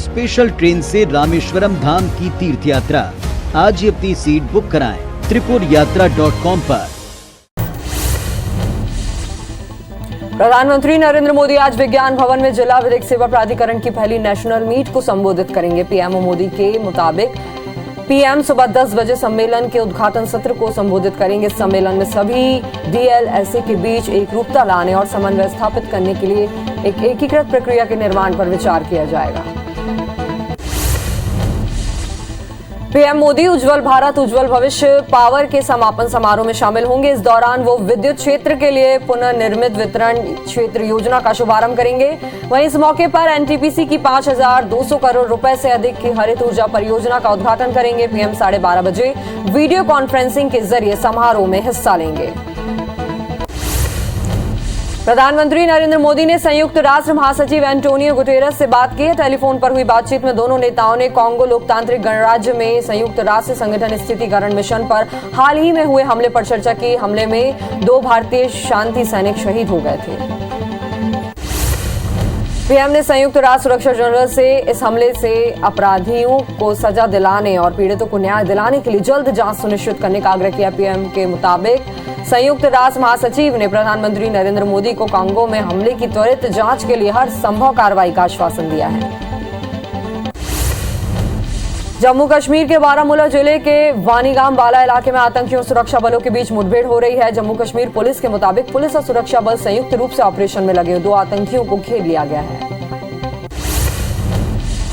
Special train से रामेश्वरम धाम की तीर्थ यात्रा। आज ही अपनी सीट बुक कराएं त्रिपुरयात्रा.com पर। प्रधानमंत्री नरेंद्र मोदी आज विज्ञान भवन में जिला विधिक सेवा प्राधिकरण की पहली नेशनल मीट को संबोधित करेंगे। पीएम मोदी के मुताबिक पीएम सुबह 10 बजे सम्मेलन के उद्घाटन सत्र को संबोधित करेंगे। इस सम्मेलन में सभी डीएलएसए के बीच एक रूपता लाने और समन्वय स्थापित करने के लिए एक एकीकृत प्रक्रिया के निर्माण पर विचार किया जाएगा। पीएम मोदी उज्जवल भारत उज्जवल भविष्य पावर के समापन समारोह में शामिल होंगे। इस दौरान वो विद्युत क्षेत्र के लिए पुनर्निर्मित वितरण क्षेत्र योजना का शुभारंभ करेंगे। वहीं इस मौके पर एनटीपीसी की 5,200 करोड़ रुपए से अधिक की हरित ऊर्जा परियोजना का उद्घाटन करेंगे। पीएम 12:30 बजे वीडियो कॉन्फ्रेंसिंग के जरिए समारोह में हिस्सा लेंगे। प्रधानमंत्री नरेंद्र मोदी ने संयुक्त राष्ट्र महासचिव एंटोनियो गुटेरस से बात की है। टेलीफोन पर हुई बातचीत में दोनों नेताओं ने कांगो लोकतांत्रिक गणराज्य में संयुक्त राष्ट्र संगठन स्थितिकरण मिशन पर हाल ही में हुए हमले पर चर्चा की। हमले में 2 भारतीय शांति सैनिक शहीद हो गए थे। पीएम ने संयुक्त राष्ट्र सुरक्षा जनरल से इस हमले से अपराधियों को सजा दिलाने और पीड़ितों को न्याय दिलाने के लिए जल्द जांच सुनिश्चित करने का आग्रह किया। पीएम के मुताबिक संयुक्त राष्ट्र महासचिव ने प्रधानमंत्री नरेंद्र मोदी को कांगो में हमले की त्वरित जांच के लिए हर संभव कार्रवाई का आश्वासन दिया है। जम्मू कश्मीर के बारामूला जिले के वानीगाम बाला इलाके में आतंकियों और सुरक्षा बलों के बीच मुठभेड़ हो रही है। जम्मू कश्मीर पुलिस के मुताबिक पुलिस और सुरक्षा बल संयुक्त रूप से ऑपरेशन में लगे 2 आतंकियों को घेर लिया गया है।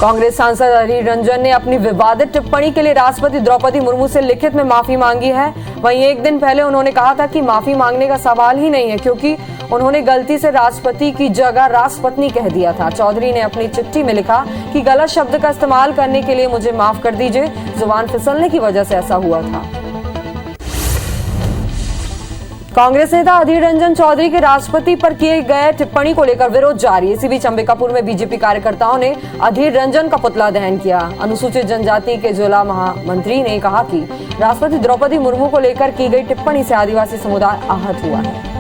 कांग्रेस सांसद अधीर रंजन ने अपनी विवादित टिप्पणी के लिए राष्ट्रपति द्रौपदी मुर्मू से लिखित में माफी मांगी है। वहीं एक दिन पहले उन्होंने कहा था कि माफी मांगने का सवाल ही नहीं है, क्योंकि उन्होंने गलती से राष्ट्रपति की जगह राष्ट्रपत्नी कह दिया था। चौधरी ने अपनी चिट्ठी में लिखा कि गलत शब्द का इस्तेमाल करने के लिए मुझे माफ कर दीजिए, जुबान फिसलने की वजह से ऐसा हुआ था। कांग्रेस नेता अधीर रंजन चौधरी के राष्ट्रपति पर किए गए टिप्पणी को लेकर विरोध जारी। इसी बीच अंबिकापुर में बीजेपी कार्यकर्ताओं ने अधीर रंजन का पुतला दहन किया। अनुसूचित जनजाति के जिला महामंत्री ने कहा कि राष्ट्रपति द्रौपदी मुर्मू को लेकर की गई टिप्पणी से आदिवासी समुदाय आहत हुआ है।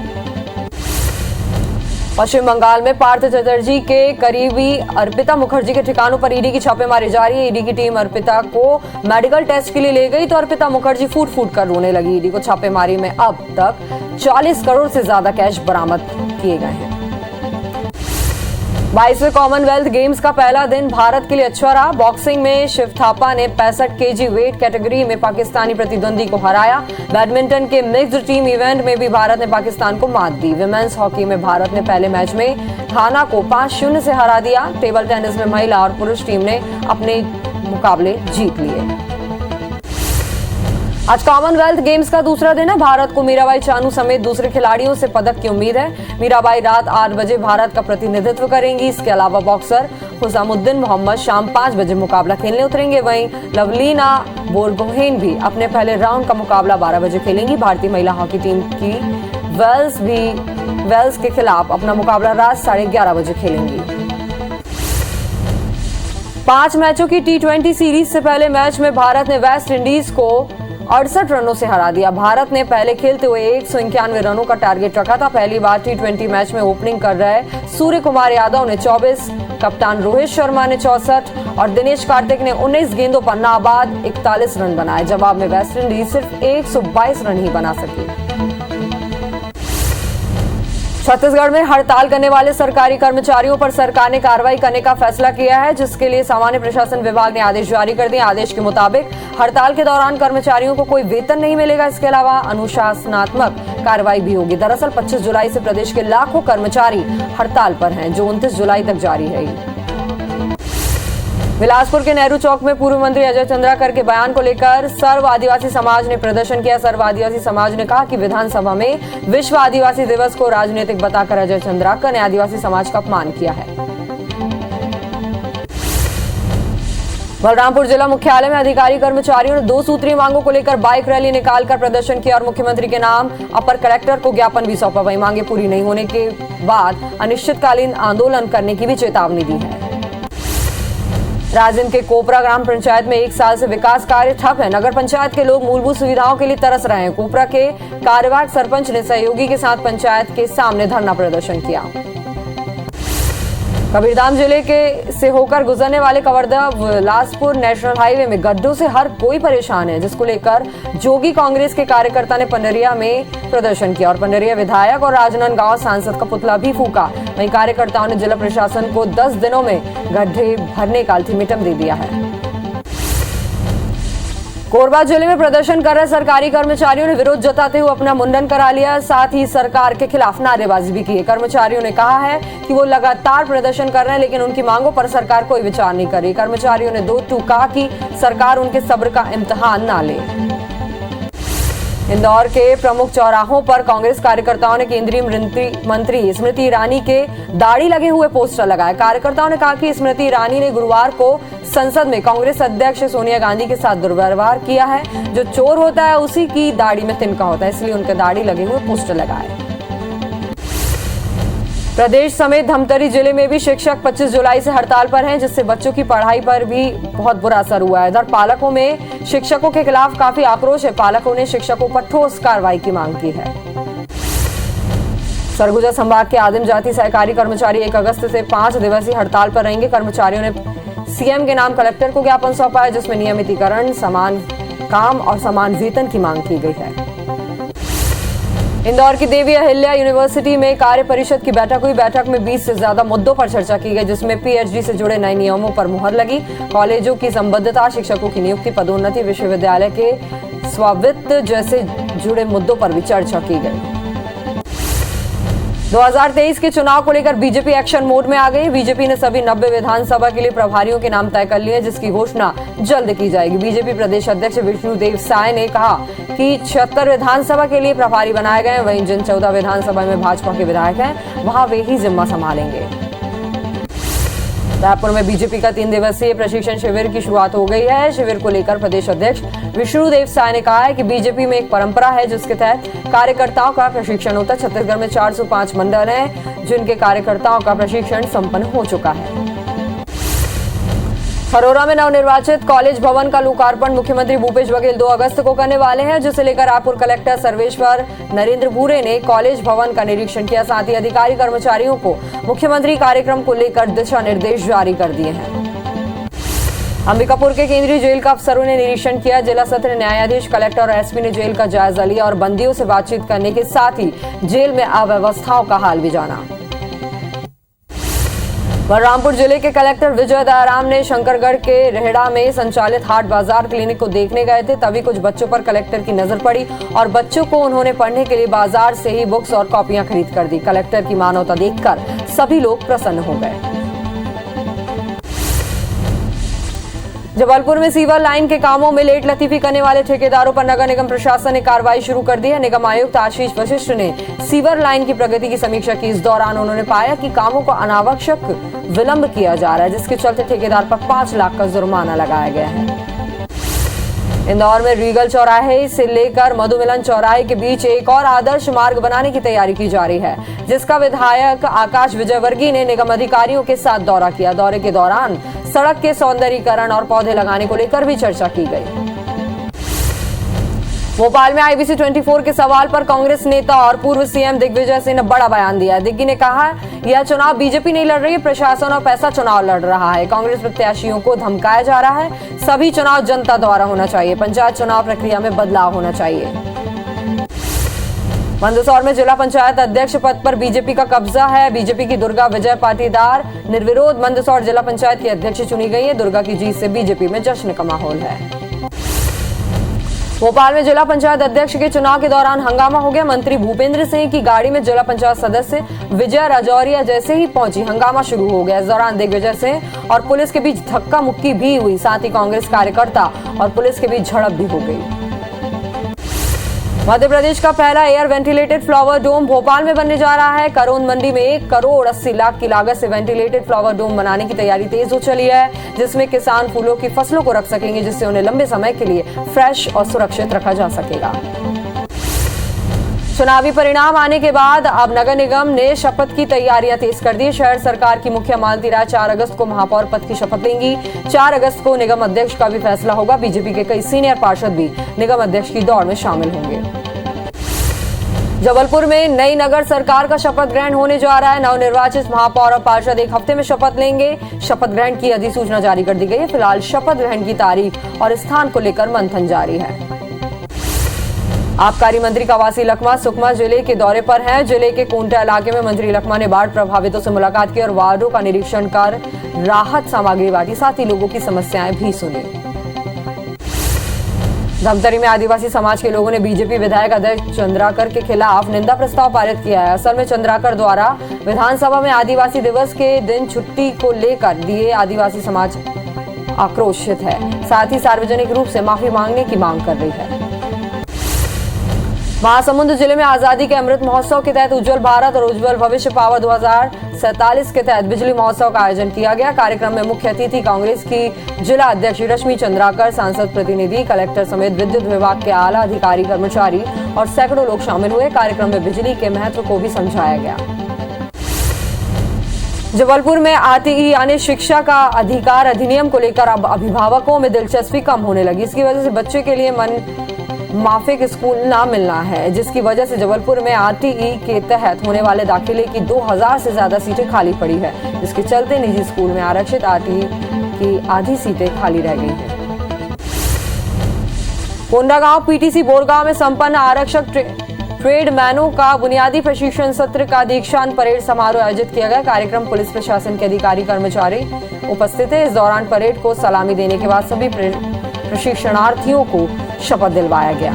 पश्चिम बंगाल में पार्थ चटर्जी के करीबी अर्पिता मुखर्जी के ठिकानों पर ईडी की छापेमारी जारी है। ईडी की टीम अर्पिता को मेडिकल टेस्ट के लिए ले गई तो अर्पिता मुखर्जी फूट फूट कर रोने लगी। ईडी को छापेमारी में अब तक 40 करोड़ से ज्यादा कैश बरामद किए गए हैं। 22वें कॉमनवेल्थ गेम्स का पहला दिन भारत के लिए अच्छा रहा। बॉक्सिंग में शिव थापा ने 65 केजी वेट कैटेगरी में पाकिस्तानी प्रतिद्वंदी को हराया। बैडमिंटन के मिक्स्ड टीम इवेंट में भी भारत ने पाकिस्तान को मात दी। विमेंस हॉकी में भारत ने पहले मैच में घाना को 5-0 से हरा दिया। टेबल टेनिस में महिला और पुरुष टीम ने अपने मुकाबले जीत लिए। आज कॉमनवेल्थ गेम्स का दूसरा दिन है। भारत को मीराबाई चानू समेत दूसरे खिलाड़ियों से पदक की उम्मीद है। मीराबाई रात 8 बजे भारत का प्रतिनिधित्व करेंगी। इसके अलावा बॉक्सर हुसामुद्दीन मोहम्मद शाम 5 बजे मुकाबला खेलने उतरेंगे। वहीं लवलीना बोरगोहेन भी अपने पहले राउंड का मुकाबला 12 बजे खेलेंगी। भारतीय महिला हॉकी टीम की वेल्स के खिलाफ अपना मुकाबला रात 11:30 बजे खेलेंगी। 5 मैचों की T20 सीरीज से पहले मैच में भारत ने वेस्ट इंडीज को 68 रनों से हरा दिया। भारत ने पहले खेलते हुए 191 रनों का टारगेट रखा था। पहली बार T20 मैच में ओपनिंग कर रहे सूर्य कुमार यादव ने 24, कप्तान रोहित शर्मा ने 64 और दिनेश कार्तिक ने 19 गेंदों पर नाबाद 41 रन बनाए। जवाब में वेस्टइंडीज सिर्फ 122 रन ही बना सकी। छत्तीसगढ़ में हड़ताल करने वाले सरकारी कर्मचारियों पर सरकार ने कार्रवाई करने का फैसला किया है, जिसके लिए सामान्य प्रशासन विभाग ने आदेश जारी कर दिए। आदेश के मुताबिक हड़ताल के दौरान कर्मचारियों को कोई वेतन नहीं मिलेगा। इसके अलावा अनुशासनात्मक कार्रवाई भी होगी। दरअसल 25 जुलाई से प्रदेश के लाखों कर्मचारी हड़ताल पर हैं, जो 29 जुलाई तक जारी रहेगी। बिलासपुर के नेहरू चौक में पूर्व मंत्री अजय चंद्राकर के बयान को लेकर सर्व आदिवासी समाज ने प्रदर्शन किया। सर्व आदिवासी समाज ने कहा कि विधानसभा में विश्व आदिवासी दिवस को राजनीतिक बताकर अजय चंद्राकर ने आदिवासी समाज का अपमान किया है। बलरामपुर जिला मुख्यालय में अधिकारी कर्मचारियों ने 2 सूत्रीय मांगों को लेकर बाइक रैली निकालकर प्रदर्शन किया और मुख्यमंत्री के नाम अपर कलेक्टर को ज्ञापन भी सौंपा। वहीं मांगे पूरी नहीं होने के बाद अनिश्चितकालीन आंदोलन करने की भी चेतावनी दी है। राजिम के कोपरा ग्राम पंचायत में 1 साल से विकास कार्य ठप है। नगर पंचायत के लोग मूलभूत सुविधाओं के लिए तरस रहे हैं। कोपरा के कार्यवाहक सरपंच ने सहयोगी के साथ पंचायत के सामने धरना प्रदर्शन किया। कबीरधाम जिले के से होकर गुजरने वाले कवर्धा बिलासपुर नेशनल हाईवे में गड्ढों से हर कोई परेशान है, जिसको लेकर जोगी कांग्रेस के कार्यकर्ता ने पंडरिया में प्रदर्शन किया और पंडरिया विधायक और राजनांदगांव सांसद का पुतला भी फूका। वहीं कार्यकर्ताओं ने जिला प्रशासन को 10 दिनों में गड्ढे भरने का अल्टीमेटम दे दिया है। कोरबा जिले में प्रदर्शन कर रहे सरकारी कर्मचारियों ने विरोध जताते हुए अपना मुंडन करा लिया, साथ ही सरकार के खिलाफ नारेबाजी भी की। कर्मचारियों ने कहा है कि वो लगातार प्रदर्शन कर रहे हैं, लेकिन उनकी मांगों पर सरकार कोई विचार नहीं कर रही। कर्मचारियों ने दो टूक कहा कि सरकार उनके सब्र का इम्तिहान ना ले। इंदौर के प्रमुख चौराहों पर कांग्रेस कार्यकर्ताओं ने केंद्रीय मंत्री स्मृति ईरानी के दाढ़ी लगे हुए पोस्टर लगाए। कार्यकर्ताओं ने कहा कि स्मृति ईरानी ने गुरुवार को संसद में कांग्रेस अध्यक्ष सोनिया गांधी के साथ दुर्व्यवहार किया है। जो चोर होता है उसी की दाढ़ी में तिनका होता है, इसलिए उनके दाढ़ी लगे हुए पोस्टर लगाए। प्रदेश समेत धमतरी जिले में भी शिक्षक 25 जुलाई से हड़ताल पर हैं, जिससे बच्चों की पढ़ाई पर भी बहुत बुरा असर हुआ है। इधर पालकों में शिक्षकों के खिलाफ काफी आक्रोश है। पालकों ने शिक्षकों पर ठोस कार्रवाई की मांग की है। सरगुजा संभाग के आदिम जाति सहकारी कर्मचारी 1 अगस्त से 5 दिवसीय हड़ताल पर रहेंगे। कर्मचारियों ने सीएम के नाम कलेक्टर को ज्ञापन सौंपा है, जिसमें नियमितीकरण, समान काम और समान वेतन की मांग की गई है। इंदौर की देवी अहिल्या यूनिवर्सिटी में कार्य परिषद की बैठक हुई। बैठक में 20 से ज्यादा मुद्दों पर चर्चा की गई, जिसमें पीएचडी से जुड़े नए नियमों पर मुहर लगी। कॉलेजों की संबद्धता, शिक्षकों की नियुक्ति, पदोन्नति, विश्वविद्यालय के स्वामित्व जैसे जुड़े मुद्दों पर भी चर्चा की गई। 2023 के चुनाव को लेकर बीजेपी एक्शन मोड में आ गई। बीजेपी ने सभी 90 विधानसभा के लिए प्रभारियों के नाम तय कर लिए, जिसकी घोषणा जल्द की जाएगी। बीजेपी प्रदेश अध्यक्ष विष्णुदेव साय ने कहा कि 76 विधानसभा के लिए प्रभारी बनाए गए, वहीं जिन 14 विधानसभा में भाजपा के विधायक हैं वहां वे ही जिम्मा संभालेंगे। रायपुर में बीजेपी का 3 दिवसीय प्रशिक्षण शिविर की शुरुआत हो गई है। शिविर को लेकर प्रदेश अध्यक्ष विष्णुदेव साय ने कहा है कि बीजेपी में एक परंपरा है, जिसके तहत कार्यकर्ताओं का प्रशिक्षण होता है। छत्तीसगढ़ में 405 मंडल हैं, जिनके कार्यकर्ताओं का प्रशिक्षण संपन्न हो चुका है। खरोरा में नवनिर्वाचित कॉलेज भवन का लोकार्पण मुख्यमंत्री भूपेश बघेल 2 अगस्त को करने वाले हैं, जिसे लेकर रायपुर कलेक्टर सर्वेश्वर नरेंद्र भूरे ने कॉलेज भवन का निरीक्षण किया। साथ ही अधिकारी कर्मचारियों को मुख्यमंत्री कार्यक्रम को लेकर दिशा निर्देश जारी कर दिए हैं। अंबिकापुर के केंद्रीय जेल का अफसरों ने निरीक्षण किया। जिला सत्र न्यायाधीश, कलेक्टर और एसपी ने जेल का जायजा लिया और बंदियों से बातचीत करने के साथ ही जेल में अव्यवस्थाओं का हाल भी जाना। बलरामपुर जिले के कलेक्टर विजय दयाराम ने शंकरगढ़ के रेहड़ा में संचालित हाट बाजार क्लिनिक को देखने गए थे। तभी कुछ बच्चों पर कलेक्टर की नजर पड़ी और बच्चों को उन्होंने पढ़ने के लिए बाजार से ही बुक्स और कॉपियां खरीद कर दी। कलेक्टर की मानवता देखकर सभी लोग प्रसन्न हो गए। जबलपुर में सीवर लाइन के कामों में लेट लतीफी करने वाले ठेकेदारों पर नगर निगम प्रशासन ने कार्रवाई शुरू कर दी है। निगम आयुक्त आशीष वशिष्ठ ने सीवर लाइन की प्रगति की समीक्षा की। इस दौरान उन्होंने पाया कि कामों को अनावश्यक विलंब किया जा रहा है, जिसके चलते ठेकेदार पर 5 लाख का जुर्माना लगाया गया है। इंदौर में रीगल चौराहे से लेकर मधुमिलन चौराहे के बीच एक और आदर्श मार्ग बनाने की तैयारी की जा रही है, जिसका विधायक आकाश विजयवर्गीय ने निगम अधिकारियों के साथ दौरा किया। दौरे के दौरान सड़क के सौंदर्यीकरण और पौधे लगाने को लेकर भी चर्चा की गई। भोपाल में आईबीसी 24 के सवाल पर कांग्रेस नेता और पूर्व सीएम दिग्विजय सिंह ने बड़ा बयान दिया। दिग्गी ने कहा, यह चुनाव बीजेपी नहीं लड़ रही है, प्रशासन और पैसा चुनाव लड़ रहा है। कांग्रेस प्रत्याशियों को धमकाया जा रहा है। सभी चुनाव जनता द्वारा होना चाहिए। पंचायत चुनाव प्रक्रिया में बदलाव होना चाहिए। मंदसौर में जिला पंचायत अध्यक्ष पद पर बीजेपी का कब्जा है। बीजेपी की दुर्गा विजय पाटीदार निर्विरोध मंदसौर जिला पंचायत की अध्यक्ष चुनी गई है। दुर्गा की जीत से बीजेपी में जश्न का माहौल है। भोपाल में जिला पंचायत अध्यक्ष के चुनाव के दौरान हंगामा हो गया। मंत्री भूपेंद्र सिंह की गाड़ी में जिला पंचायत सदस्य विजय राजौरिया जैसे ही पहुंची, हंगामा शुरू हो गया। इस दौरान दिग्विजय सिंह और पुलिस के बीच धक्का मुक्की भी हुई। साथ ही कांग्रेस कार्यकर्ता और पुलिस के बीच झड़प भी हो गई। मध्य प्रदेश का पहला एयर वेंटिलेटेड फ्लावर डोम भोपाल में बनने जा रहा है। करोंद मंडी में 1 करोड़ 80 लाख की लागत से वेंटिलेटेड फ्लावर डोम बनाने की तैयारी तेज हो चली है, जिसमें किसान फूलों की फसलों को रख सकेंगे, जिससे उन्हें लंबे समय के लिए फ्रेश और सुरक्षित रखा जा सकेगा। चुनावी परिणाम आने के बाद अब नगर निगम ने शपथ की तैयारियां तेज कर दी। शहर सरकार की मुखिया मालती राय 4 अगस्त को महापौर पद की शपथ लेंगी। 4 अगस्त को निगम अध्यक्ष का भी फैसला होगा। बीजेपी के कई सीनियर पार्षद भी निगम अध्यक्ष की दौड़ में शामिल होंगे। जबलपुर में नई नगर सरकार का शपथ ग्रहण होने जा रहा है। नवनिर्वाचित महापौर और पार्षद एक हफ्ते में शपथ लेंगे। शपथ ग्रहण की अधिसूचना जारी कर दी गई है। फिलहाल शपथ ग्रहण की तारीख और स्थान को लेकर मंथन जारी है। आबकारी मंत्री कवासी लखमा सुकमा जिले के दौरे पर हैं। जिले के कोंटा इलाके में मंत्री लखमा ने बाढ़ प्रभावितों से मुलाकात की और वार्डों का निरीक्षण कर राहत सामग्री बांटी, साथ ही लोगों की समस्याएं भी सुनी। धमतरी में आदिवासी समाज के लोगों ने बीजेपी विधायक अजय चंद्राकर के खिलाफ निंदा प्रस्ताव पारित किया है। असल में चंद्राकर द्वारा विधानसभा में आदिवासी दिवस के दिन छुट्टी को लेकर दिए आदिवासी समाज आक्रोशित है, साथ ही सार्वजनिक रूप से माफी मांगने की मांग कर रही है। महासमुंद जिले में आजादी के अमृत महोत्सव के तहत उज्जवल भारत और उज्जवल भविष्य पावर 2047 के तहत बिजली महोत्सव का आयोजन किया गया। कार्यक्रम में मुख्य अतिथि कांग्रेस की जिला अध्यक्ष रश्मि चंद्राकर, सांसद प्रतिनिधि, कलेक्टर समेत विद्युत विभाग के आला अधिकारी, कर्मचारी और सैकड़ों लोग शामिल हुए। कार्यक्रम में बिजली के महत्व को भी समझाया गया। जबलपुर में आरटीई यानी शिक्षा का अधिकार अधिनियम को लेकर अब अभिभावकों में दिलचस्पी कम होने लगी। इसकी वजह से बच्चे के लिए मन माफिक स्कूल ना मिलना है, जिसकी वजह से जबलपुर में आरटीई के तहत होने वाले दाखिले की 2000 से ज्यादा सीटें खाली पड़ी है, जिसके चलते निजी स्कूल में आरक्षित आरटीई की आधी सीटें खाली रह गई हैं। कोंडागांव पीटीसी बोरगांव में संपन्न आरक्षक ट्रेडमैनों का बुनियादी प्रशिक्षण सत्र का दीक्षांत परेड समारोह आयोजित किया गया। कार्यक्रम पुलिस प्रशासन के अधिकारी कर्मचारी उपस्थित थे। इस दौरान परेड को सलामी देने के बाद सभी प्रशिक्षणार्थियों को शपथ दिलवाया गया।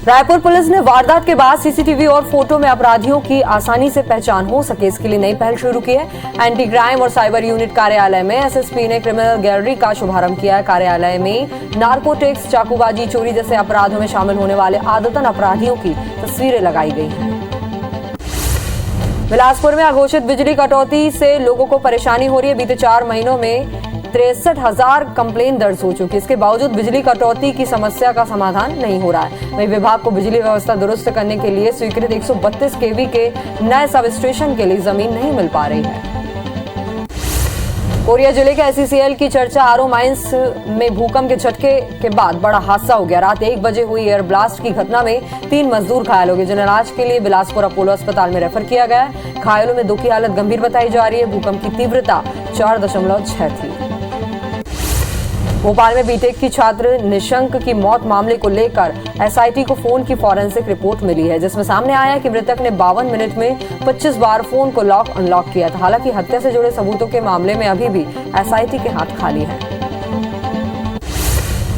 रायपुर पुलिस ने वारदात के बाद सीसीटीवी और फोटो में अपराधियों की आसानी से पहचान हो सके, इसके लिए नई पहल शुरू की है। एंटी क्राइम और साइबर यूनिट कार्यालय में एसएसपी ने क्रिमिनल गैलरी का शुभारंभ किया है। कार्यालय में नार्कोटिक्स, चाकूबाजी, चोरी जैसे अपराधों में शामिल होने वाले आदतन अपराधियों की तस्वीरें लगाई गई हैं। बिलासपुर में अघोषित बिजली कटौती से लोगों को परेशानी हो रही है। बीते 4 महीनों में 63,000 कंप्लेन दर्ज हो चुकी है। इसके बावजूद बिजली कटौती की समस्या का समाधान नहीं हो रहा है। वहीं विभाग को बिजली व्यवस्था दुरुस्त करने के लिए स्वीकृत 132 केवी के नए सब स्टेशन के लिए जमीन नहीं मिल पा रही है। कोरिया जिले के एससीसीएल की चर्चा आरओ माइंस में भूकंप के झटके के बाद बड़ा हादसा हो गया। रात 1 बजे हुई एयर ब्लास्ट की घटना में 3 मजदूर घायल हो गए, जिन्हें इलाज के लिए बिलासपुर अपोलो अस्पताल में रेफर किया गया। घायलों में 2 की हालत गंभीर बताई जा रही है। भूकंप की तीव्रता 4.6 थी। भोपाल में बीटेक की छात्र निशंक की मौत मामले को लेकर एसआईटी को फोन की फॉरेंसिक रिपोर्ट मिली है, जिसमें सामने आया है कि मृतक ने 52 मिनट में 25 बार फोन को लॉक अनलॉक किया था। हालांकि हत्या से जुड़े सबूतों के मामले में अभी भी एसआईटी के हाथ खाली है।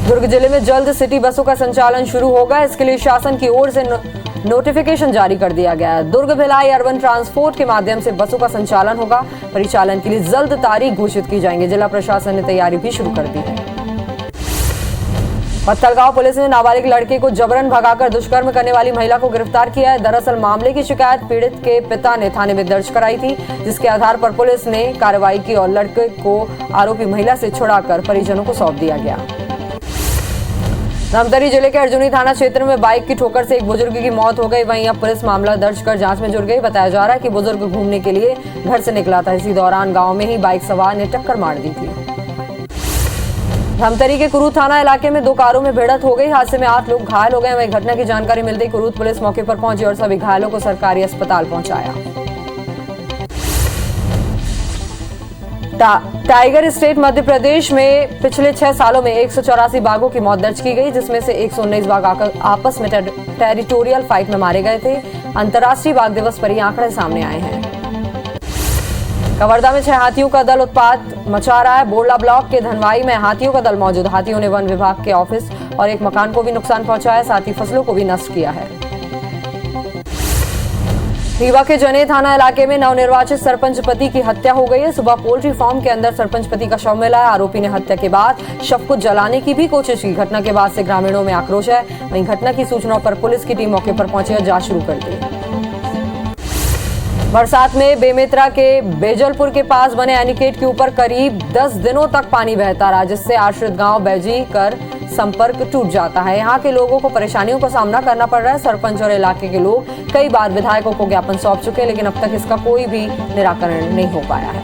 दुर्ग जिले में जल्द सिटी बसों का संचालन शुरू होगा। इसके लिए शासन की ओर से नोटिफिकेशन जारी कर दिया गया है। दुर्ग भिलाई अर्बन ट्रांसपोर्ट के माध्यम से बसों का संचालन होगा। परिचालन के लिए जल्द तारीख घोषित की जाएंगी। जिला प्रशासन ने तैयारी भी शुरू कर दी है। पत्थलगांव पुलिस ने नाबालिग लड़के को जबरन भगाकर दुष्कर्म करने वाली महिला को गिरफ्तार किया है। दरअसल मामले की शिकायत पीड़ित के पिता ने थाने में दर्ज कराई थी, जिसके आधार पर पुलिस ने कार्रवाई की और लड़के को आरोपी महिला से छुड़ाकर परिजनों को सौंप दिया गया। धमतरी जिले के अर्जुनी थाना क्षेत्र में बाइक की ठोकर से एक बुजुर्ग की मौत हो गई। वहीं अब पुलिस मामला दर्ज कर जांच में जुट गई। बताया जा रहा है कि बुजुर्ग घूमने के लिए घर से निकला था। इसी दौरान गांव में ही बाइक सवार ने टक्कर मार दी थी। धमतरी के कुरूद थाना इलाके में 2 कारों में भिड़ंत हो गई। हादसे में 8 लोग घायल हो गए। वहीं घटना की जानकारी मिलते ही कुरूद पुलिस मौके पर पहुंची और सभी घायलों को सरकारी अस्पताल पहुंचाया। टाइगर स्टेट मध्य प्रदेश में पिछले 6 सालों में 184 बाघों की मौत दर्ज की गई, जिसमें से 119 बाघ आपस में टेरिटोरियल फाइट में मारे गए थे। अंतर्राष्ट्रीय बाघ दिवस पर ये आंकड़े सामने आए हैं। कवर्धा में 6 हाथियों का दल उत्पात मचा रहा है। बोरला ब्लॉक के धनवाई में हाथियों का दल मौजूद। हाथियों ने वन विभाग के ऑफिस और एक मकान को भी नुकसान पहुंचाया, साथ ही फसलों को भी नष्ट किया है। रीवा के जने थाना इलाके में नवनिर्वाचित सरपंच पति की हत्या हो गई है। सुबह पोल्ट्री फार्म के अंदर सरपंच पति का शव मिला है। आरोपी ने हत्या के बाद शव को जलाने की भी कोशिश की। घटना के बाद से ग्रामीणों में आक्रोश है। वहीं घटना की सूचना पर पुलिस की टीम मौके पर पहुंची और जांच शुरू कर दी। बरसात में बेमेतरा के बेजलपुर के पास बने एनीकेट के ऊपर करीब 10 दिनों तक पानी बहता रहा, जिससे आश्रित गांव बैजी कर संपर्क टूट जाता है। यहाँ के लोगों को परेशानियों का सामना करना पड़ रहा है। सरपंच और इलाके के लोग कई बार विधायकों को ज्ञापन सौंप चुके हैं, लेकिन अब तक इसका कोई भी निराकरण नहीं हो पाया है।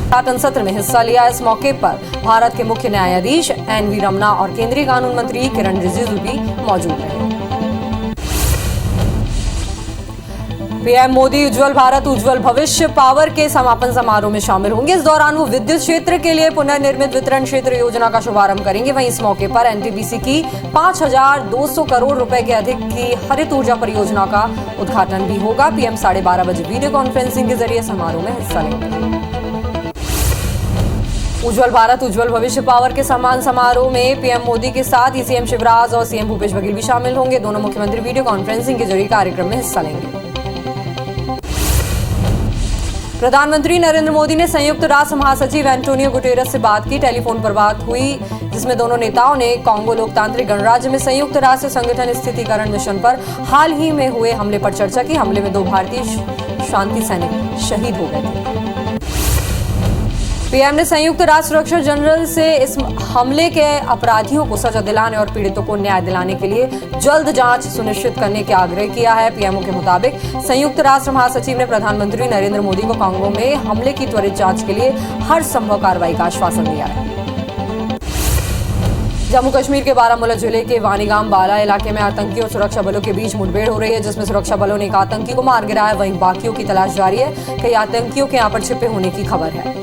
उद्घाटन सत्र में हिस्सा लिया। इस मौके पर भारत के मुख्य न्यायाधीश एन.वी. रमना और केंद्रीय कानून मंत्री किरण रिजिजू भी मौजूद रहे। पीएम मोदी उज्ज्वल भारत उज्ज्वल भविष्य पावर के समापन समारोह में शामिल होंगे। इस दौरान वो विद्युत क्षेत्र के लिए पुनर्निर्मित वितरण क्षेत्र योजना का शुभारंभ करेंगे। वहीं इस मौके पर एनटीपीसी की 5,200 करोड़ रुपए के अधिक की हरित ऊर्जा परियोजना का उद्घाटन भी होगा। पीएम 12:30 बजे वीडियो कॉन्फ्रेंसिंग के जरिए समारोह में हिस्सा लेंगे। उज्ज्वल भारत उज्ज्वल भविष्य पावर के सम्मान समारोह में पीएम मोदी के साथ सीएम शिवराज और सीएम भूपेश बघेल भी शामिल होंगे। दोनों मुख्यमंत्री वीडियो कॉन्फ्रेंसिंग के जरिए कार्यक्रम में हिस्सा लेंगे। प्रधानमंत्री नरेंद्र मोदी ने संयुक्त राष्ट्र महासचिव एंटोनियो गुटेरस से बात की। टेलीफोन पर बात हुई जिसमें दोनों नेताओं ने कांगो लोकतांत्रिक गणराज्य में संयुक्त राष्ट्र संगठन स्थितिकरण मिशन पर हाल ही में हुए हमले पर चर्चा की। हमले में 2 भारतीय शांति सैनिक शहीद हो गए थे। पीएम ने संयुक्त राष्ट्र सुरक्षा जनरल से इस हमले के अपराधियों को सजा दिलाने और पीड़ितों को न्याय दिलाने के लिए जल्द जांच सुनिश्चित करने का आग्रह किया है। पीएमओ के मुताबिक संयुक्त राष्ट्र महासचिव ने प्रधानमंत्री नरेंद्र मोदी को कांगो में हमले की त्वरित जांच के लिए हर संभव कार्रवाई का आश्वासन दिया है। जम्मू कश्मीर के बारामूला जिले के वानीगाम बाला इलाके में आतंकी और सुरक्षा बलों के बीच मुठभेड़ हो रही है, जिसमें सुरक्षा बलों ने एक आतंकी को मार गिराया। वहीं बाकियों की तलाश जारी है। कई आतंकियों के यहाँ पर छिपे होने की खबर है।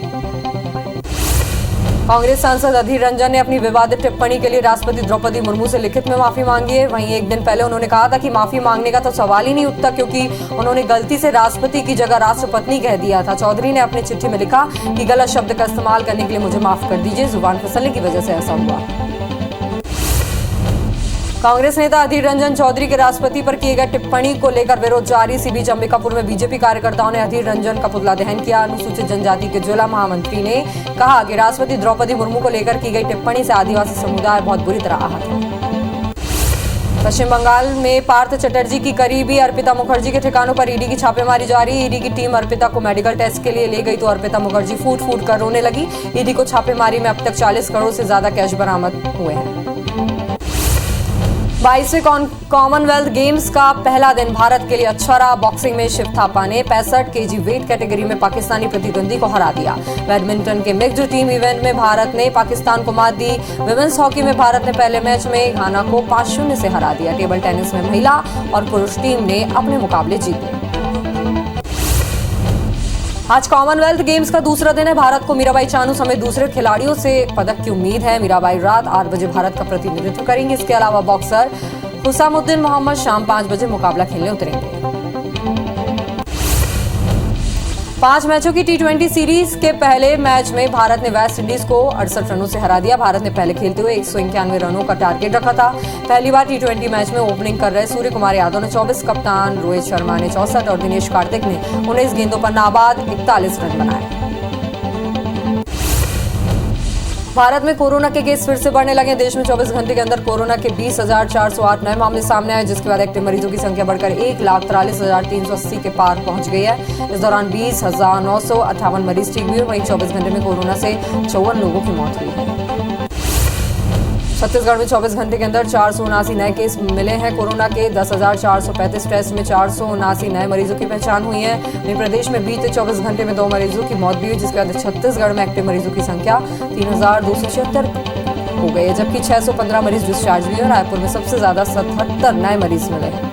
कांग्रेस सांसद अधीर रंजन ने अपनी विवादित टिप्पणी के लिए राष्ट्रपति द्रौपदी मुर्मू से लिखित में माफी मांगी है। वहीं एक दिन पहले उन्होंने कहा था कि माफी मांगने का तो सवाल ही नहीं उठता, क्योंकि उन्होंने गलती से राष्ट्रपति की जगह राष्ट्रपत्नी कह दिया था। चौधरी ने अपनी चिट्ठी में लिखा कि गलत शब्द का इस्तेमाल करने के लिए मुझे माफ कर दीजिए, जुबान फिसलने की वजह से ऐसा हुआ। कांग्रेस नेता अधीर रंजन चौधरी के राष्ट्रपति पर किए गए टिप्पणी को लेकर विरोध जारी। इसी बीच अंबिकापुर में बीजेपी कार्यकर्ताओं ने अधीर रंजन का पुतला दहन किया। अनुसूचित जनजाति के जिला महामंत्री ने कहा कि राष्ट्रपति द्रौपदी मुर्मू को लेकर की गई टिप्पणी से आदिवासी समुदाय बहुत बुरी तरह आहत है। पश्चिम बंगाल में पार्थ चटर्जी की करीबी अर्पिता मुखर्जी के ठिकानों पर ईडी की छापेमारी जारी। ईडी की टीम अर्पिता को मेडिकल टेस्ट के लिए ले गई तो अर्पिता मुखर्जी फूट फूट कर रोने लगी। ईडी को छापेमारी में अब तक 40 करोड़ से ज्यादा कैश बरामद हुए हैं। 22वें कॉमनवेल्थ गेम्स का पहला दिन भारत के लिए अच्छा रहा। बॉक्सिंग में शिव थापा ने 65 केजी वेट कैटेगरी में पाकिस्तानी प्रतिद्वंदी को हरा दिया। बैडमिंटन के मिक्स्ड टीम इवेंट में भारत ने पाकिस्तान को मात दी। विमेंस हॉकी में भारत ने पहले मैच में घाना को 5-0 से हरा दिया। टेबल टेनिस में महिला और पुरुष टीम ने अपने मुकाबले जीते। आज कॉमनवेल्थ गेम्स का दूसरा दिन है। भारत को मीराबाई चानू समेत दूसरे खिलाड़ियों से पदक की उम्मीद है। मीराबाई रात 8 बजे भारत का प्रतिनिधित्व करेंगे। इसके अलावा बॉक्सर हुसामुद्दीन मोहम्मद शाम 5 बजे मुकाबला खेलने उतरेंगे। 5 मैचों की T20 सीरीज के पहले मैच में भारत ने वेस्ट इंडीज को 68 रनों से हरा दिया। भारत ने पहले खेलते हुए 191 रनों का टारगेट रखा था। पहली बार T20 मैच में ओपनिंग कर रहे सूर्य कुमार यादव ने 24, कप्तान रोहित शर्मा ने 64 और दिनेश कार्तिक ने 19 गेंदों पर नाबाद 41 रन बनाए। भारत में कोरोना के केस फिर से बढ़ने लगे। देश में 24 घंटे के अंदर कोरोना के 20,408 नए मामले सामने आए, जिसके बाद एक्टिव मरीजों की संख्या बढ़कर 1,43,380 के पार पहुंच गई है। इस दौरान 20,958 मरीज ठीक हुए। वहीं 24 घंटे में कोरोना से 54 लोगों की मौत हुई है। छत्तीसगढ़ में 24 घंटे के अंदर 479 नए केस मिले हैं कोरोना के। 10,435 टेस्ट में 479 नए मरीजों की पहचान हुई है। वहीं प्रदेश में बीते 24 घंटे में 2 मरीजों की मौत भी हुई, जिसके बाद छत्तीसगढ़ में एक्टिव मरीजों की संख्या 3,276 हो गई है, जबकि 615 मरीज डिस्चार्ज हुए और रायपुर में सबसे ज्यादा 77 नए मरीज मिले हैं।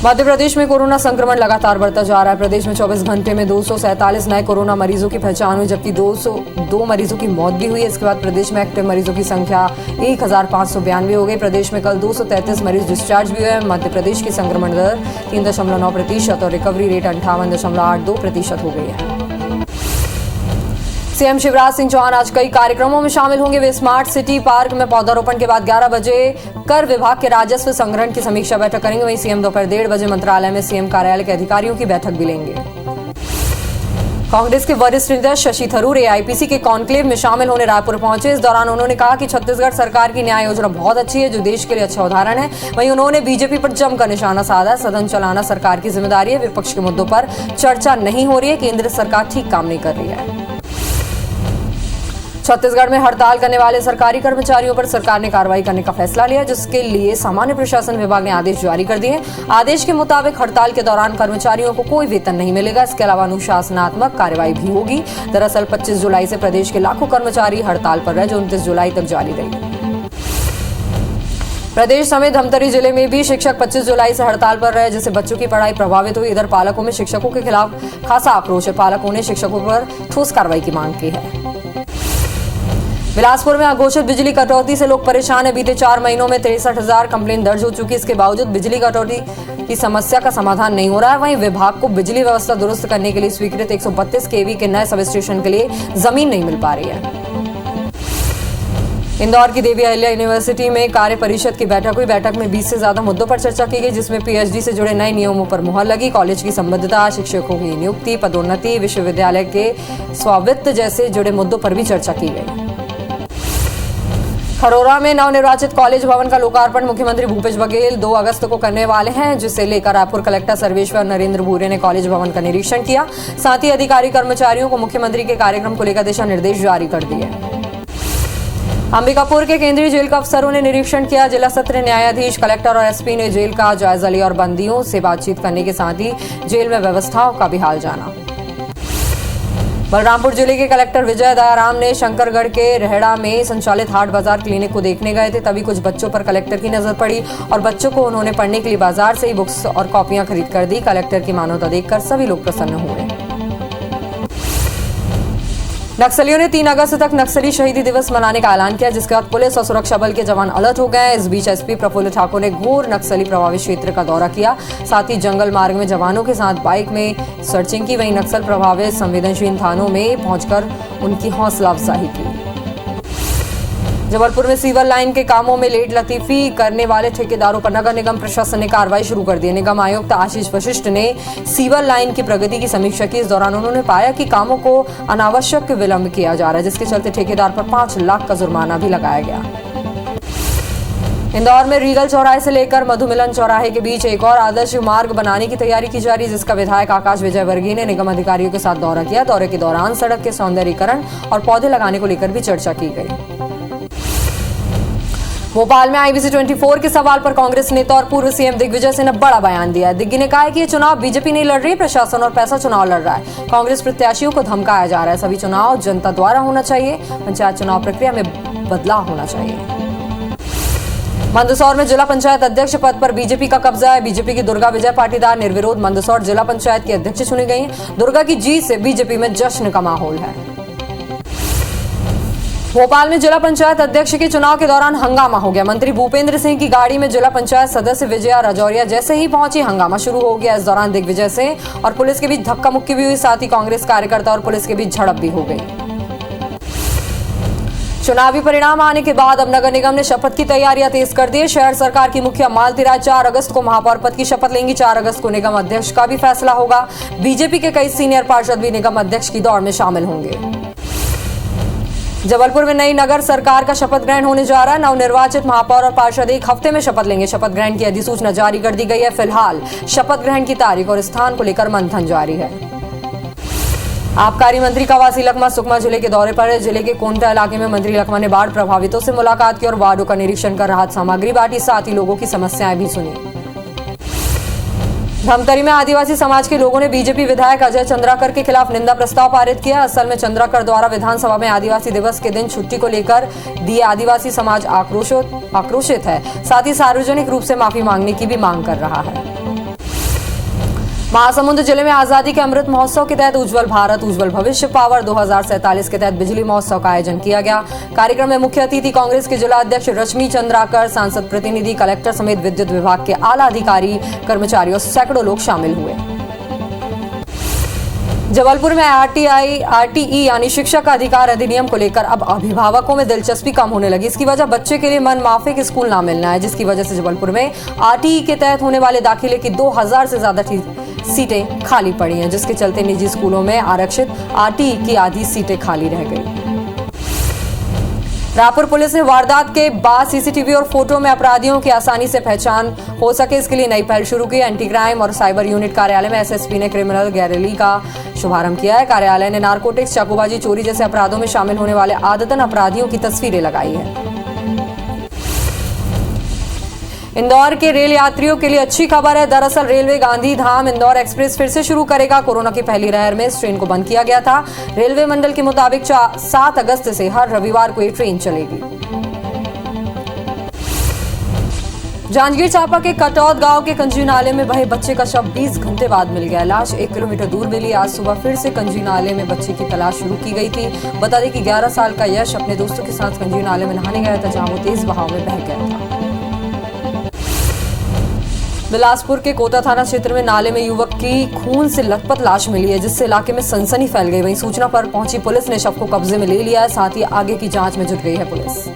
मध्य प्रदेश में कोरोना संक्रमण लगातार बढ़ता जा रहा है। प्रदेश में 24 घंटे में 247 नए कोरोना मरीजों की पहचान हुई, जबकि 202 मरीजों की मौत भी हुई है। इसके बाद प्रदेश में एक्टिव मरीजों की संख्या 1,592 हो गई। प्रदेश में कल 233 मरीज डिस्चार्ज भी हुए। मध्य प्रदेश की संक्रमण दर 3.9% और रिकवरी रेट 58.82% हो गई है। सीएम शिवराज सिंह चौहान आज कई कार्यक्रमों में शामिल होंगे। वे स्मार्ट सिटी पार्क में पौधारोपण के बाद 11 बजे कर विभाग के राजस्व संग्रहण की समीक्षा बैठक करेंगे। वहीं सीएम दोपहर 1:30 बजे मंत्रालय में सीएम कार्यालय के अधिकारियों की बैठक भी लेंगे। कांग्रेस के वरिष्ठ नेता शशि थरूर एआईपीसी के कॉन्क्लेव में शामिल होने रायपुर पहुंचे। इस दौरान उन्होंने कहा कि छत्तीसगढ़ सरकार की न्याय योजना बहुत अच्छी है, जो देश के लिए अच्छा उदाहरण है। वहीं उन्होंने बीजेपी पर जमकर निशाना साधा। सदन चलाना सरकार की जिम्मेदारी है। विपक्ष के मुद्दों पर चर्चा नहीं हो रही है। केंद्र सरकार ठीक काम नहीं कर रही है। छत्तीसगढ़ में हड़ताल करने वाले सरकारी कर्मचारियों पर सरकार ने कार्रवाई करने का फैसला लिया, जिसके लिए सामान्य प्रशासन विभाग ने आदेश जारी कर दिए। आदेश के मुताबिक हड़ताल के दौरान कर्मचारियों को कोई वेतन नहीं मिलेगा। इसके अलावा अनुशासनात्मक कार्रवाई भी होगी। दरअसल 25 जुलाई से प्रदेश के लाखों कर्मचारी हड़ताल पर रहे, जो 29 जुलाई तक जारी रही। प्रदेश समेत धमतरी जिले में भी शिक्षक 25 जुलाई से हड़ताल पर रहे, जिससे बच्चों की पढ़ाई प्रभावित हुई। इधर पालकों में शिक्षकों के खिलाफ खासा आक्रोश है। पालकों ने शिक्षकों पर ठोस कार्रवाई की मांग की है। बिलासपुर में अघोषित बिजली कटौती से लोग परेशान हैं। बीते 4 महीनों में 63,000 कंप्लेन दर्ज हो चुकी। इसके बावजूद बिजली कटौती की समस्या का समाधान नहीं हो रहा है। वहीं विभाग को बिजली व्यवस्था दुरुस्त करने के लिए स्वीकृत 132 kV के नए सब स्टेशन के लिए जमीन नहीं मिल पा रही है। इंदौर की देवी अहिल्या यूनिवर्सिटी में कार्य परिषद की बैठक हुई। बैठक में 20 से ज्यादा मुद्दों पर चर्चा की गई, जिसमें पीएचडी से जुड़े नए नियमों पर मुहर लगी। कॉलेज की संबद्धता, शिक्षकों की नियुक्ति, पदोन्नति, विश्वविद्यालय के स्वामित्व जैसे जुड़े मुद्दों पर भी चर्चा की गई। खरोरा में नवनिर्वाचित कॉलेज भवन का लोकार्पण मुख्यमंत्री भूपेश बघेल 2 अगस्त को करने वाले हैं, जिसे लेकर रायपुर कलेक्टर सर्वेश्वर नरेंद्र भूरे ने कॉलेज भवन का निरीक्षण किया। साथ ही अधिकारी कर्मचारियों को मुख्यमंत्री के कार्यक्रम को लेकर दिशा निर्देश जारी कर दिए। अंबिकापुर के केंद्रीय जेल का अफसरों ने निरीक्षण किया। जिला सत्र न्यायाधीश, कलेक्टर और एसपी ने जेल का जायजा लिया और बंदियों से बातचीत करने के साथ ही जेल में व्यवस्थाओं का भी हाल जाना। बलरामपुर जिले के कलेक्टर विजय दयाराम ने शंकरगढ़ के रेहड़ा में संचालित हाट बाजार क्लिनिक को देखने गए थे। तभी कुछ बच्चों पर कलेक्टर की नजर पड़ी और बच्चों को उन्होंने पढ़ने के लिए बाजार से ही बुक्स और कॉपियां खरीद कर दी। कलेक्टर की मानवता देखकर सभी लोग प्रसन्न हुए। नक्सलियों ने 3 अगस्त तक नक्सली शहीदी दिवस मनाने का ऐलान किया, जिसके बाद पुलिस और सुरक्षा बल के जवान अलर्ट हो गए। इस बीच एसपी प्रफुल्ल ठाकुर ने घोर नक्सली प्रभावित क्षेत्र का दौरा किया। साथ ही जंगल मार्ग में जवानों के साथ बाइक में सर्चिंग की। वहीं नक्सल प्रभावित संवेदनशील थानों में पहुंचकर उनकी हौसला अफजाई की। जबलपुर में सीवर लाइन के कामों में लेट लतीफी करने वाले ठेकेदारों पर नगर निगम प्रशासन ने कार्रवाई शुरू कर दी। निगम आयुक्त आशीष वशिष्ठ ने सीवर लाइन की प्रगति की समीक्षा की। इस दौरान उन्होंने पाया कि कामों को अनावश्यक विलंब किया जा रहा है, जिसके चलते ठेकेदार पर 5 लाख का जुर्माना भी लगाया गया। इंदौर में रीगल चौराहे से लेकर मधुमिलन चौराहे के बीच एक और आदर्श मार्ग बनाने की तैयारी की जा रही है, जिसका विधायक आकाश विजयवर्गीय ने निगम अधिकारियों के साथ दौरा किया। दौरे के दौरान सड़क के सौंदर्यीकरण और पौधे लगाने को लेकर भी चर्चा की गई। भोपाल में IBC 24 के सवाल पर कांग्रेस नेता और पूर्व सीएम दिग्विजय सिंह ने बड़ा बयान दिया है। दिग्गी ने कहा है कि ये चुनाव बीजेपी नहीं लड़ रही, प्रशासन और पैसा चुनाव लड़ रहा है। कांग्रेस प्रत्याशियों को धमकाया जा रहा है। सभी चुनाव जनता द्वारा होना चाहिए। पंचायत चुनाव प्रक्रिया में बदलाव होना चाहिए। मंदसौर में जिला पंचायत अध्यक्ष पद पर बीजेपी का कब्जा है। बीजेपी की दुर्गा विजय पाटीदार निर्विरोध मंदसौर जिला पंचायत की अध्यक्ष चुनी गई। दुर्गा की जीत से बीजेपी में जश्न का माहौल है। भोपाल में जिला पंचायत अध्यक्ष के चुनाव के दौरान हंगामा हो गया। मंत्री भूपेंद्र सिंह की गाड़ी में जिला पंचायत सदस्य विजया राजौरिया जैसे ही पहुंची, हंगामा शुरू हो गया। इस दौरान दिग्विजय सिंह और पुलिस के बीच धक्का मुक्की भी हुई। साथ ही कांग्रेस कार्यकर्ता और पुलिस के बीच झड़प भी हो गई। चुनावी परिणाम आने के बाद अब नगर निगम ने शपथ की तैयारियां तेज कर दी। शहर सरकार की मुखिया मालती राय 4 अगस्त को महापौर पद की शपथ लेंगी। 4 अगस्त को निगम अध्यक्ष का भी फैसला होगा। बीजेपी के कई सीनियर पार्षद भी निगम अध्यक्ष की दौड़ में शामिल होंगे। जबलपुर में नई नगर सरकार का शपथ ग्रहण होने जा रहा है। नवनिर्वाचित महापौर और पार्षद 1 हफ्ते में शपथ लेंगे। शपथ ग्रहण की अधिसूचना जारी कर दी गई है। फिलहाल शपथ ग्रहण की तारीख और स्थान को लेकर मंथन जारी है। आबकारी मंत्री कवासी लखमा सुकमा जिले के दौरे पर है। जिले के कोंटा इलाके में मंत्री लखमा ने बाढ़ प्रभावितों से मुलाकात की और वार्डों का निरीक्षण कर राहत सामग्री बांटी। साथ ही लोगों की समस्याएं भी सुनी। धमतरी में आदिवासी समाज के लोगों ने बीजेपी विधायक अजय चंद्राकर के खिलाफ निंदा प्रस्ताव पारित किया। असल में चंद्राकर द्वारा विधानसभा में आदिवासी दिवस के दिन छुट्टी को लेकर दिए आदिवासी समाज आक्रोशित है। साथ ही सार्वजनिक रूप से माफी मांगने की भी मांग कर रहा है। महासमुंद जिले में आजादी के अमृत महोत्सव के तहत उज्जवल भारत उज्जवल भविष्य पावर 2047 के तहत बिजली महोत्सव का आयोजन किया गया। कार्यक्रम में मुख्य अतिथि कांग्रेस के जिला अध्यक्ष रश्मि चंद्राकर, सांसद प्रतिनिधि, कलेक्टर समेत विद्युत विभाग के आला अधिकारी, कर्मचारी और सैकड़ों लोग शामिल हुए। जबलपुर में RTE यानी शिक्षक अधिकार अधिनियम को लेकर अब अभिभावकों में दिलचस्पी कम होने लगी। इसकी वजह बच्चे के लिए मन माफिक स्कूल ना मिलना है, जिसकी वजह से जबलपुर में RTE के तहत होने वाले दाखिले की 2000 से ज्यादा सीटें खाली पड़ी हैं, जिसके चलते निजी स्कूलों में आरक्षित RTE की आधी सीटें खाली रह गई। रायपुर पुलिस ने वारदात के बाद सीसीटीवी और फोटो में अपराधियों की आसानी से पहचान हो सके इसके लिए नई पहल शुरू की। एंटी क्राइम और साइबर यूनिट कार्यालय में एसएसपी ने क्रिमिनल गैलरी का शुभारंभ किया है। कार्यालय ने नारकोटिक्स, चाकूबाजी, चोरी जैसे अपराधों में शामिल होने वाले आदतन अपराधियों की तस्वीरें लगाई है। इंदौर के रेल यात्रियों के लिए अच्छी खबर है। दरअसल रेलवे गांधीधाम इंदौर एक्सप्रेस फिर से शुरू करेगा। कोरोना की पहली लहर में इस ट्रेन को बंद किया गया था। रेलवे मंडल के मुताबिक 7 अगस्त से हर रविवार को ये ट्रेन चलेगी। जांजगीर चांपा के कटौद गांव के कंजी नाले में बहे बच्चे का शव 20 घंटे बाद मिल गया। लाश 1 किलोमीटर दूर मिली। आज सुबह फिर से कंजी नाले में बच्चे की तलाश शुरू की गई थी। बता दें कि 11 साल का यश अपने दोस्तों के साथ कंजी नाले में नहाने गया था, जहां वो तेज बहाव में बह गया था। बिलासपुर के कोता थाना क्षेत्र में नाले में युवक की खून से लथपथ लाश मिली है, जिससे इलाके में सनसनी फैल गई। वहीं सूचना पर पहुंची पुलिस ने शव को कब्जे में ले लिया है। साथ ही आगे की जांच में जुट गई है पुलिस।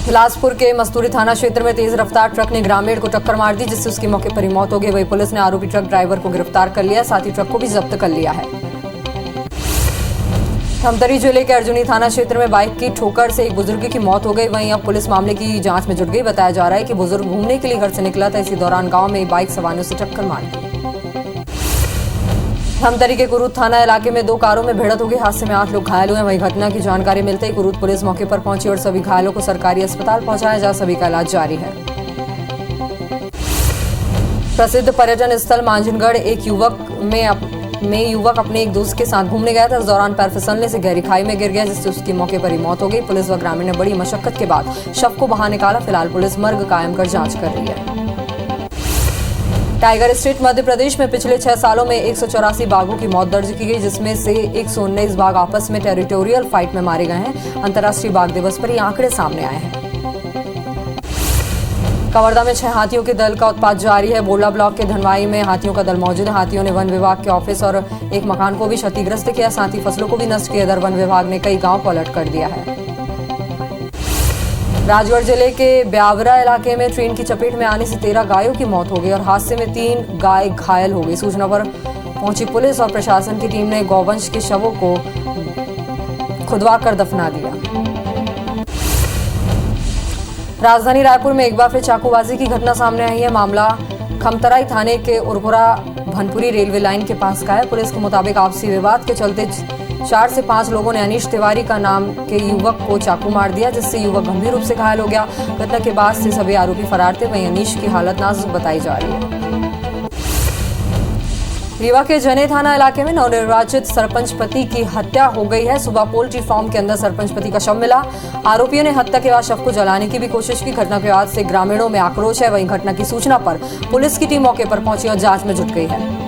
बिलासपुर के मस्तूरी थाना क्षेत्र में तेज रफ्तार ट्रक ने ग्रामीण को टक्कर मार दी, जिससे उसकी मौके पर ही मौत हो गई। वहीं पुलिस ने आरोपी ट्रक ड्राइवर को गिरफ्तार कर लिया, साथ ही ट्रक को भी जब्त कर लिया है। धमतरी जिले के अर्जुनी थाना क्षेत्र में बाइक की ठोकर से एक बुजुर्ग की मौत हो गई। वहीं अब पुलिस मामले की जांच में जुट गई। बताया जा रहा है कि बुजुर्ग घूमने के लिए घर से निकला था। इसी दौरान गांव में बाइक सवारों से टक्कर मार दी। धमतरी के कुरूद थाना इलाके में 2 कारों में भिड़ंत हो गई। हादसे में 8 लोग घायल हुए। वहीं घटना की जानकारी मिलते ही कुरूद पुलिस मौके पर पहुंची और सभी घायलों को सरकारी अस्पताल पहुंचाया, जहां सभी का इलाज जारी है। प्रसिद्ध पर्यटन स्थल मांझनगढ़ में युवक अपने एक दोस्त के साथ घूमने गया था। इस दौरान पैर फिसलने से गहरी खाई में गिर गया, जिससे उसकी मौके पर ही मौत हो गई। पुलिस व ग्रामीण ने बड़ी मशक्कत के बाद शव को बाहर निकाला। फिलहाल पुलिस मर्ग कायम कर जांच कर रही है। टाइगर स्टेट मध्य प्रदेश में पिछले 6 सालों में 184 बाघों की मौत दर्ज की गई, जिसमें से 119 बाघ आपस में टेरिटोरियल फाइट में मारे गए हैं। अंतर्राष्ट्रीय बाघ दिवस पर ये आंकड़े सामने आए हैं। कवर्धा में 6 हाथियों के दल का उत्पात जारी है। बोला ब्लॉक के धनवाई में हाथियों का दल मौजूद है। हाथियों ने वन विभाग के ऑफिस और एक मकान को भी क्षतिग्रस्त किया, साथ ही फसलों को भी नष्ट किया। इधर वन विभाग ने कई गांव को अलर्ट कर दिया है। राजगढ़ जिले के ब्यावरा इलाके में ट्रेन की चपेट में आने से 13 गायों की मौत हो गई और हादसे में 3 गाय घायल हो गई। सूचना पर पहुंची पुलिस और प्रशासन की टीम ने गौवंश के शवों को खुदवा कर दफना दिया। राजधानी रायपुर में एक बार फिर चाकूबाजी की घटना सामने आई है। मामला खमतराई थाने के उरपुरा भनपुरी रेलवे लाइन के पास का है। पुलिस के मुताबिक आपसी विवाद के चलते 4 से 5 लोगों ने अनीश तिवारी का नाम के युवक को चाकू मार दिया, जिससे युवक गंभीर रूप से घायल हो गया। घटना के बाद से सभी आरोपी फरार थे। वहीं अनीश की हालत नाजुक बताई जा रही है। रीवा के जने थाना इलाके में नवनिर्वाचित सरपंच पति की हत्या हो गई है। सुबह पोल्ट्री फार्म के अंदर सरपंच पति का शव मिला। आरोपियों ने हत्या के बाद शव को जलाने की भी कोशिश की। घटना के बाद से ग्रामीणों में आक्रोश है। वहीं घटना की सूचना पर पुलिस की टीम मौके पर पहुंची और जांच में जुट गई है।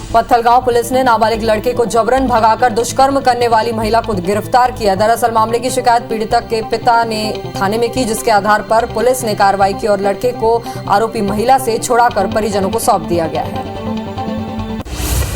पत्थलगांव पुलिस ने नाबालिग लड़के को जबरन भगाकर दुष्कर्म करने वाली महिला को गिरफ्तार किया। दरअसल मामले की शिकायत पीड़िता के पिता ने थाने में की, जिसके आधार पर पुलिस ने कार्रवाई की और लड़के को आरोपी महिला से छुड़ाकर परिजनों को सौंप दिया गया है।